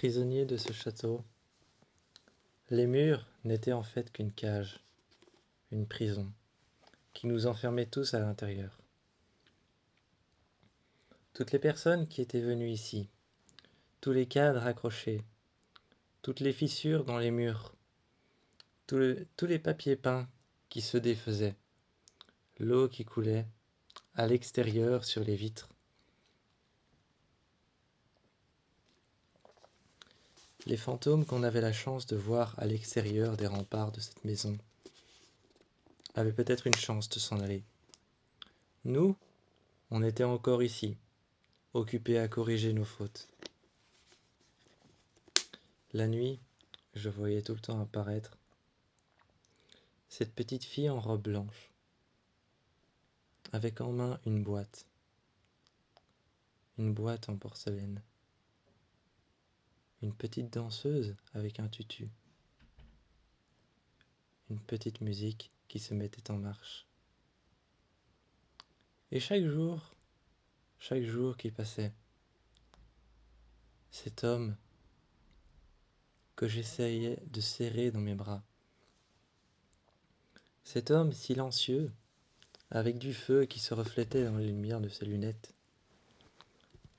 Prisonnier de ce château, les murs n'étaient en fait qu'une cage, une prison, qui nous enfermait tous à l'intérieur. Toutes les personnes qui étaient venues ici, tous les cadres accrochés, toutes les fissures dans les murs, tous les papiers peints qui se défaisaient, l'eau qui coulait à l'extérieur sur les vitres. Les fantômes qu'on avait la chance de voir à l'extérieur des remparts de cette maison avaient peut-être une chance de s'en aller. Nous, on était encore ici, occupés à corriger nos fautes. La nuit, je voyais tout le temps apparaître cette petite fille en robe blanche, avec en main une boîte en porcelaine, une petite danseuse avec un tutu, une petite musique qui se mettait en marche. Et chaque jour qui passait, cet homme que j'essayais de serrer dans mes bras, cet homme silencieux, avec du feu qui se reflétait dans les lumières de ses lunettes,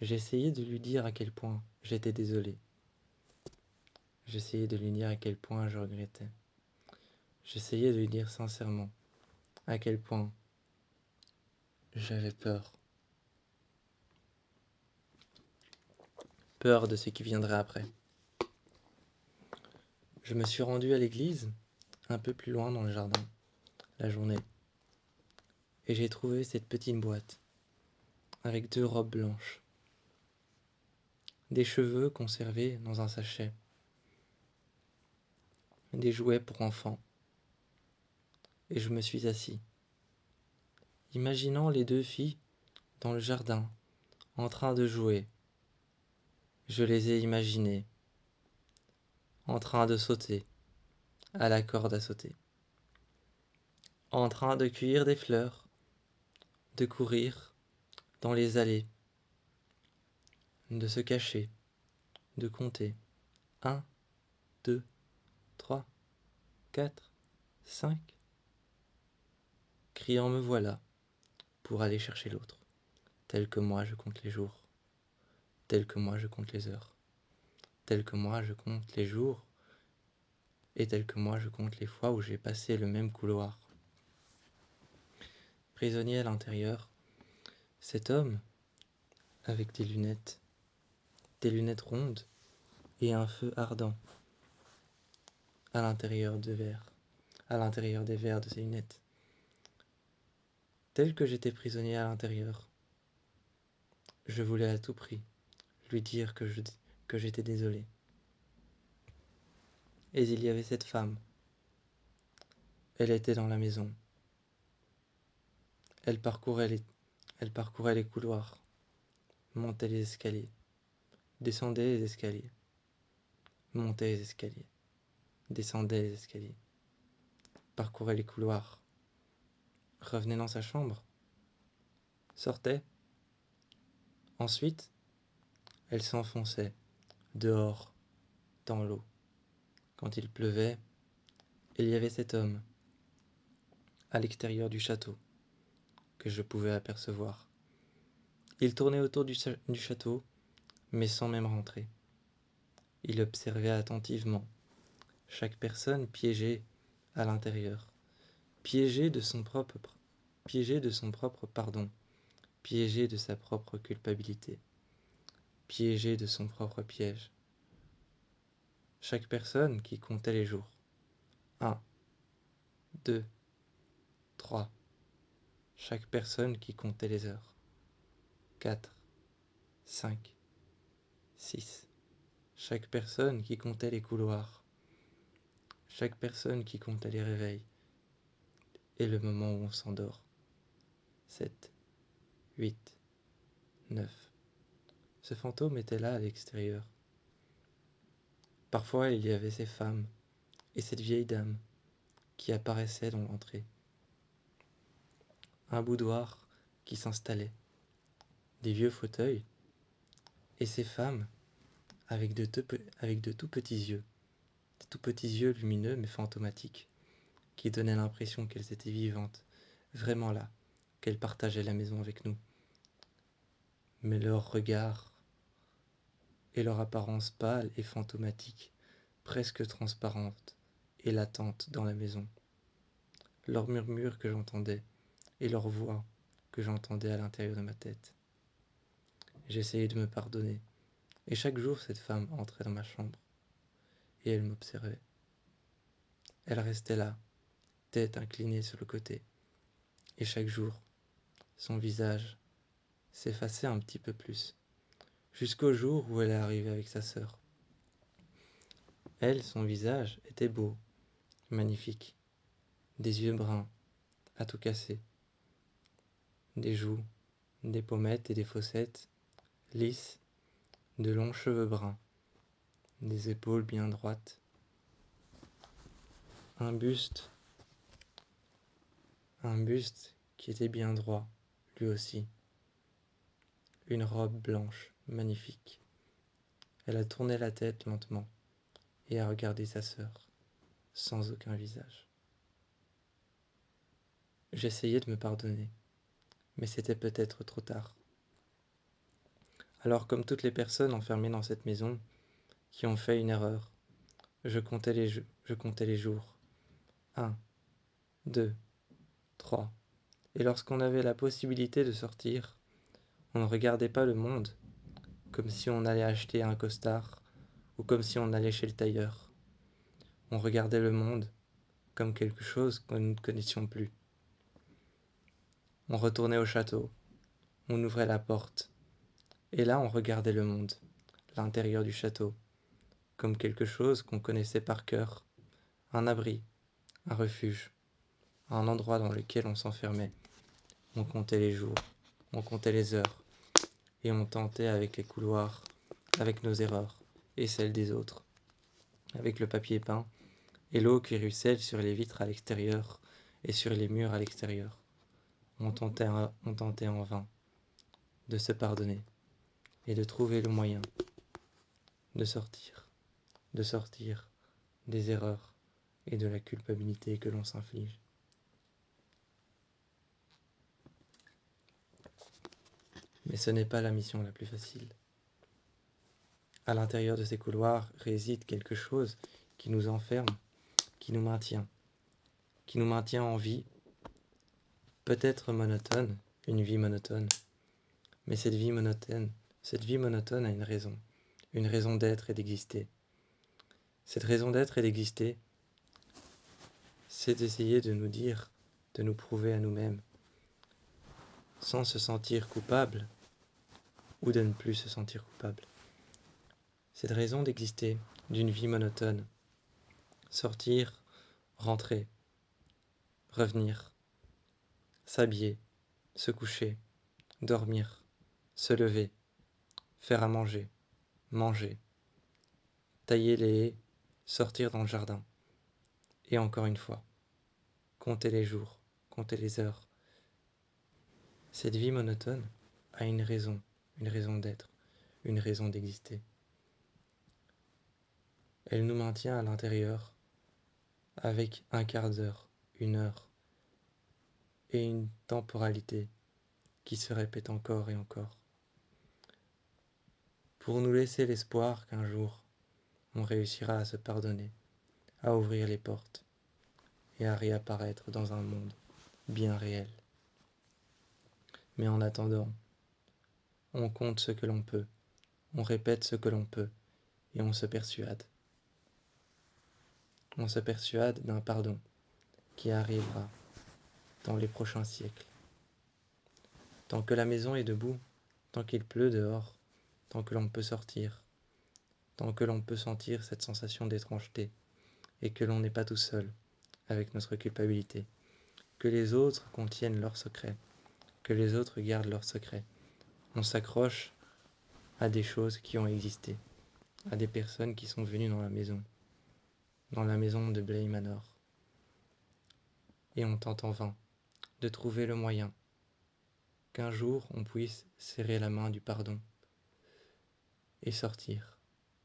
j'essayais de lui dire à quel point j'étais désolé. J'essayais de lui dire à quel point je regrettais. J'essayais de lui dire sincèrement à quel point j'avais peur. Peur de ce qui viendrait après. Je me suis rendu à l'église, un peu plus loin dans le jardin, la journée, et j'ai trouvé cette petite boîte, avec 2 robes blanches, des cheveux conservés dans un sachet, des jouets pour enfants, et je me suis assis, imaginant les 2 filles dans le jardin, en train de jouer. Je les ai imaginées, en train de sauter, à la corde à sauter, en train de cueillir des fleurs, de courir dans les allées, de se cacher, de compter 1, 2, 3, 4, 5, criant me voilà pour aller chercher l'autre, tel que moi je compte les jours, tel que moi je compte les heures, tel que moi je compte les jours, et tel que moi je compte les fois où j'ai passé le même couloir. Prisonnier à l'intérieur, cet homme, avec des lunettes rondes et un feu ardent à l'intérieur des verres de ses lunettes. Tel que j'étais prisonnier à l'intérieur, je voulais à tout prix lui dire que j'étais désolé. Et il y avait cette femme. Elle était dans la maison. Elle parcourait les couloirs, montait les escaliers, descendait les escaliers, montait les escaliers, descendait les escaliers, parcourait les couloirs, revenait dans sa chambre, sortait. Ensuite, elle s'enfonçait dehors, dans l'eau. Quand il pleuvait, il y avait cet homme à l'extérieur du château que je pouvais apercevoir. Il tournait autour du château, mais sans même rentrer. Il observait attentivement chaque personne piégée à l'intérieur, piégée de son propre pardon, piégée de sa propre culpabilité, piégée de son propre piège. Chaque personne qui comptait les jours. 1, 2, 3. Chaque personne qui comptait les heures. 4, 5, 6. Chaque personne qui comptait les couloirs. Chaque personne qui comptait les réveils. Et le moment où on s'endort. 7, 8, 9. Ce fantôme était là à l'extérieur. Parfois il y avait ces femmes et cette vieille dame qui apparaissaient dans l'entrée. Un boudoir qui s'installait, des vieux fauteuils, et ces femmes avec de tout petits yeux, de tout petits yeux lumineux mais fantomatiques, qui donnaient l'impression qu'elles étaient vivantes, vraiment là, qu'elles partageaient la maison avec nous. Mais leur regard et leur apparence pâle et fantomatique, presque transparente et latente dans la maison. Leur murmure que j'entendais et leur voix que j'entendais à l'intérieur de ma tête. J'essayais de me pardonner, et chaque jour cette femme entrait dans ma chambre, et elle m'observait. Elle restait là, tête inclinée sur le côté, et chaque jour, son visage s'effaçait un petit peu plus, jusqu'au jour où elle est arrivée avec sa sœur. Elle, son visage était beau, magnifique, des yeux bruns, à tout casser, des joues, des pommettes et des fossettes, lisses, de longs cheveux bruns, des épaules bien droites, un buste qui était bien droit, lui aussi, une robe blanche, magnifique. Elle a tourné la tête lentement et a regardé sa sœur, sans aucun visage. J'essayais de me pardonner, mais c'était peut-être trop tard. Alors, comme toutes les personnes enfermées dans cette maison qui ont fait une erreur, je comptais les jours. 1, 2, 3. Et lorsqu'on avait la possibilité de sortir, on ne regardait pas le monde comme si on allait acheter un costard ou comme si on allait chez le tailleur. On regardait le monde comme quelque chose que nous ne connaissions plus. On retournait au château, on ouvrait la porte, et là on regardait le monde, l'intérieur du château, comme quelque chose qu'on connaissait par cœur, un abri, un refuge, un endroit dans lequel on s'enfermait. On comptait les jours, on comptait les heures, et on tentait avec les couloirs, avec nos erreurs, et celles des autres, avec le papier peint, et l'eau qui ruisselle sur les vitres à l'extérieur, et sur les murs à l'extérieur. On tentait en vain de se pardonner, et de trouver le moyen de sortir des erreurs et de la culpabilité que l'on s'inflige. Mais ce n'est pas la mission la plus facile. À l'intérieur de ces couloirs réside quelque chose qui nous enferme, qui nous maintient en vie, peut-être monotone, une vie monotone, mais cette vie monotone a une raison d'être et d'exister. Cette raison d'être et d'exister, c'est d'essayer de nous dire, de nous prouver à nous-mêmes, sans se sentir coupable ou de ne plus se sentir coupable. Cette raison d'exister d'une vie monotone, sortir, rentrer, revenir, s'habiller, se coucher, dormir, se lever, faire à manger, manger, tailler les haies, sortir dans le jardin, et encore une fois, compter les jours, compter les heures. Cette vie monotone a une raison d'être, une raison d'exister. Elle nous maintient à l'intérieur avec un quart d'heure, une heure, et une temporalité qui se répète encore et encore, pour nous laisser l'espoir qu'un jour, on réussira à se pardonner, à ouvrir les portes, et à réapparaître dans un monde bien réel. Mais en attendant, on compte ce que l'on peut, on répète ce que l'on peut, et on se persuade. On se persuade d'un pardon qui arrivera dans les prochains siècles. Tant que la maison est debout, tant qu'il pleut dehors, tant que l'on peut sortir, tant que l'on peut sentir cette sensation d'étrangeté, et que l'on n'est pas tout seul avec notre culpabilité, que les autres contiennent leurs secrets, que les autres gardent leurs secrets. On s'accroche à des choses qui ont existé, à des personnes qui sont venues dans la maison de Bly Manor. Et on tente en vain de trouver le moyen qu'un jour on puisse serrer la main du pardon et sortir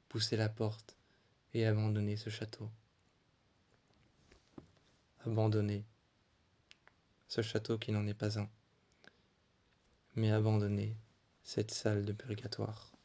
pousser la porte et abandonner ce château. Abandonner ce château qui n'en est pas un, mais abandonner cette salle de purgatoire.